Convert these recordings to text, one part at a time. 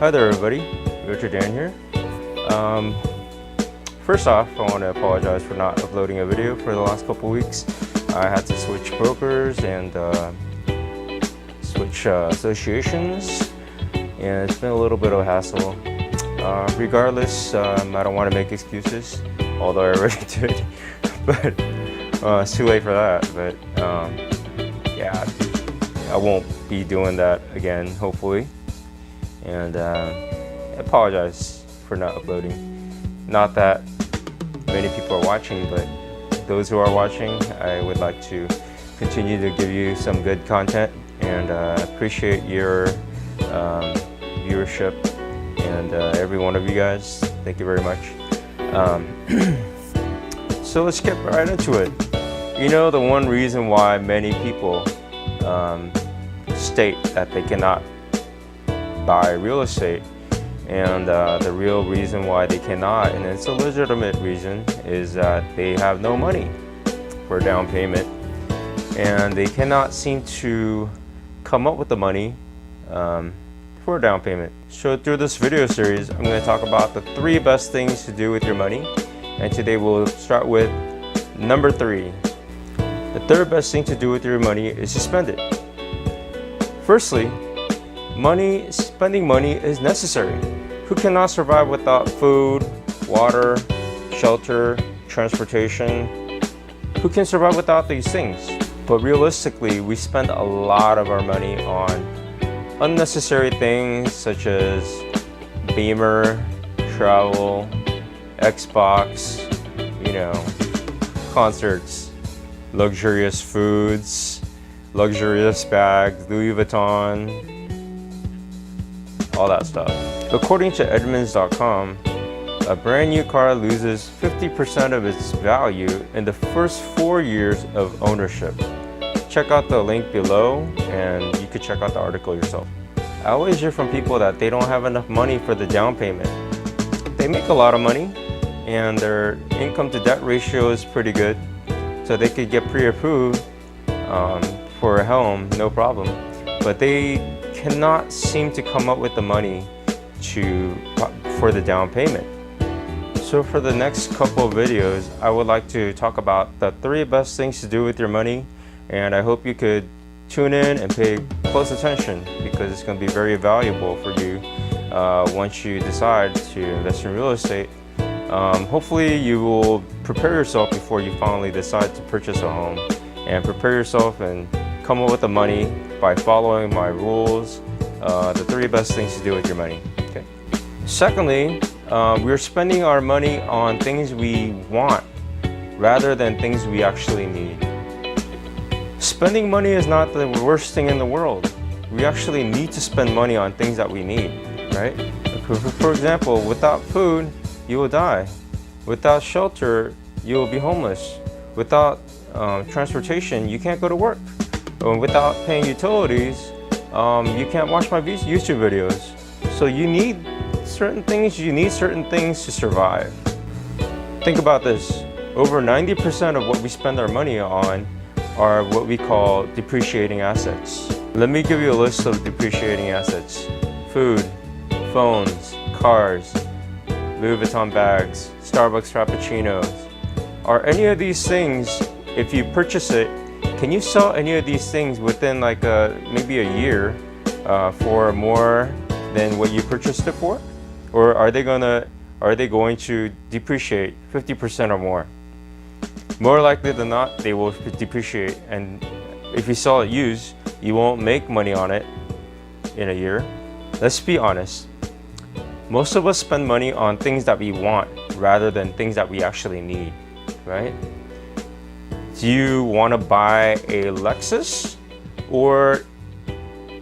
Hi there everybody, Richard Dan here. First off, I want to apologize for not uploading a video for the last couple weeks. I had to switch brokers and switch associations, and it's been a little bit of a hassle. Regardless, I don't want to make excuses, although I already did, but it's too late for that. But yeah, I won't be doing that again, hopefully. And I apologize for not uploading. Not that many people are watching, but those who are watching, I would like to continue to give you some good content, and appreciate your viewership, and every one of you guys. Thank you very much. So let's get right into it. You know, the one reason why many people state that they cannot buy real estate, and the real reason why they cannot, and it's a legitimate reason, is that they have no money for a down payment, and they cannot seem to come up with the money for a down payment. So through this video series, I'm going to talk about the 3 best things to do with your money, and today we'll start with number 3. The 3rd best thing to do with your money is to spend it. Firstly, spending money is necessary. Who cannot survive without food, water, shelter, transportation? Who can survive without these things? But realistically, we spend a lot of our money on unnecessary things such as Beamer, travel, Xbox, concerts, luxurious foods, luxurious bags, Louis Vuitton, all that stuff. According to Edmunds.com, a brand new car loses 50% of its value in the first 4 years of ownership. Check out the link below, and you could check out the article yourself. I always hear from people that they don't have enough money for the down payment. They make a lot of money, and their income to debt ratio is pretty good, so they could get pre-approved for a home, no problem. But they cannot seem to come up with the money for the down payment. So for the next couple of videos, I would like to talk about the 3 best things to do with your money, and I hope you could tune in and pay close attention, because it's going to be very valuable for you once you decide to invest in real estate. Hopefully you will prepare yourself before you finally decide to purchase a home, and prepare yourself and come up with the money by following my rules, the 3 best things to do with your money. Okay. Secondly, we're spending our money on things we want rather than things we actually need. Spending money is not the worst thing in the world. We actually need to spend money on things that we need, right? For example, without food, you will die. Without shelter, you will be homeless. Without transportation, you can't go to work. Without paying utilities, you can't watch my YouTube videos. So you need certain things to survive. Think about this. Over 90% of what we spend our money on are what we call depreciating assets. Let me give you a list of depreciating assets. Food, phones, cars, Louis Vuitton bags, Starbucks Frappuccinos. Are any of these things, if you purchase it, can you sell any of these things within like maybe a year for more than what you purchased it for? Or are they going to depreciate 50% or more? More likely than not, they will depreciate, and if you sell it used, you won't make money on it in a year. Let's be honest. Most of us spend money on things that we want rather than things that we actually need, right? Do you want to buy a Lexus or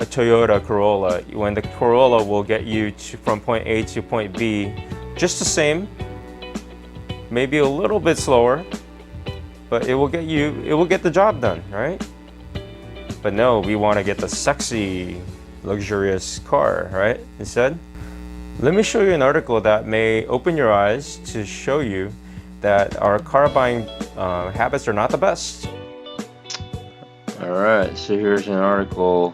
a Toyota Corolla, when the Corolla will get you from point A to point B just the same, maybe a little bit slower, but it will get the job done, right? But no, we want to get the sexy, luxurious car, right? Instead, let me show you an article that may open your eyes to show you that our car buying habits are not the best. Alright, so here's an article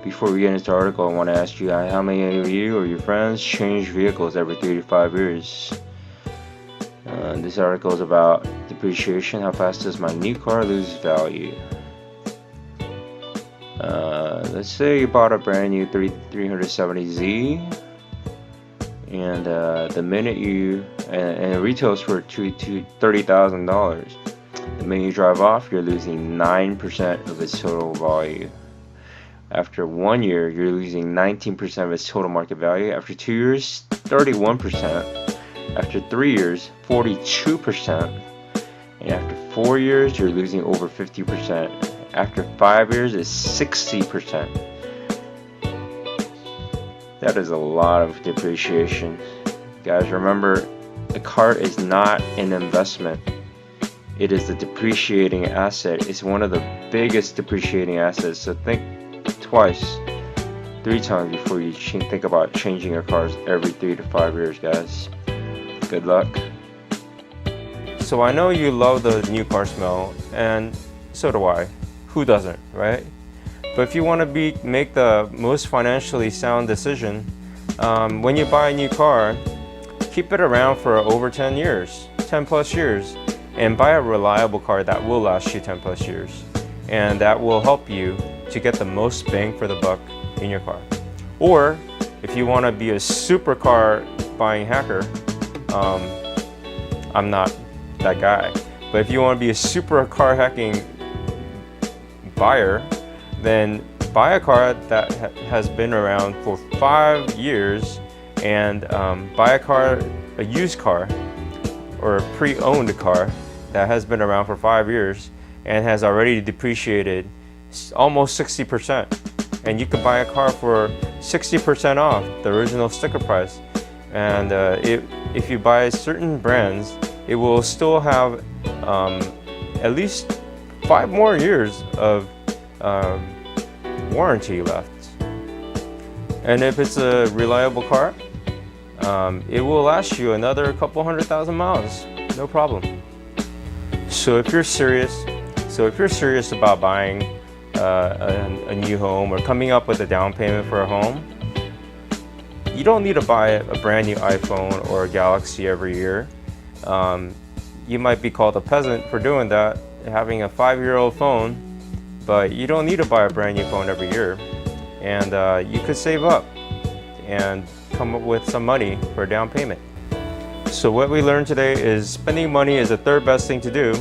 before we get into the article, I want to ask you, how many of you or your friends change vehicles every 3 to 5 years? This article is about depreciation. How fast does my new car lose value? Let's say you bought a brand new 370Z, and the minute you and it retails for $30,000. The minute you drive off, you're losing 9% of its total value. After 1 year, you're losing 19% of its total market value. After 2 years, 31%. After 3 years, 42%. And after 4 years, you're losing over 50%. After 5 years, it's 60%. That is a lot of depreciation. Guys, remember, a car is not an investment. It is a depreciating asset. It's one of the biggest depreciating assets. So think twice, 3 times before you think about changing your cars every 3 to 5 years, guys. Good luck. So I know you love the new car smell, and so do I. Who doesn't, right? But if you want to make the most financially sound decision, when you buy a new car, keep it around for over 10 years, 10 plus years, and buy a reliable car that will last you 10 plus years, and that will help you to get the most bang for the buck in your car. Or if you want to be a super car buying hacker, I'm not that guy, but if you want to be a super car hacking buyer, then buy a car that has been around for 5 years, and buy a used car or a pre-owned car that has been around for 5 years and has already depreciated almost 60%. And you can buy a car for 60% off the original sticker price. And if you buy certain brands, it will still have at least 5 more years of warranty left. And if it's a reliable car, it will last you another couple 100,000 miles, no problem. So if you're serious about buying a new home or coming up with a down payment for a home, you don't need to buy a brand new iPhone or a Galaxy every year. You might be called a peasant for doing that, having a 5-year-old phone, but you don't need to buy a brand new phone every year. And you could save up and come up with some money for a down payment. So what we learned today is spending money is the third best thing to do,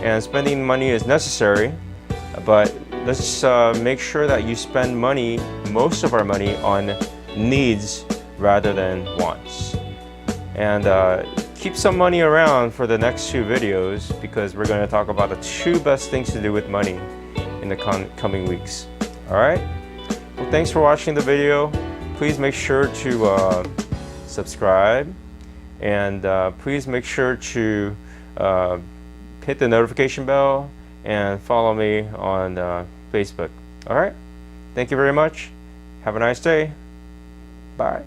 and spending money is necessary, but let's make sure that you spend most of our money on needs rather than wants. And keep some money around for the next 2 videos, because we're going to talk about the 2 best things to do with money in the coming weeks. Alright? Well, thanks for watching the video. Please make sure to subscribe, and please make sure to hit the notification bell and follow me on Facebook. Alright? Thank you very much. Have a nice day. Bye.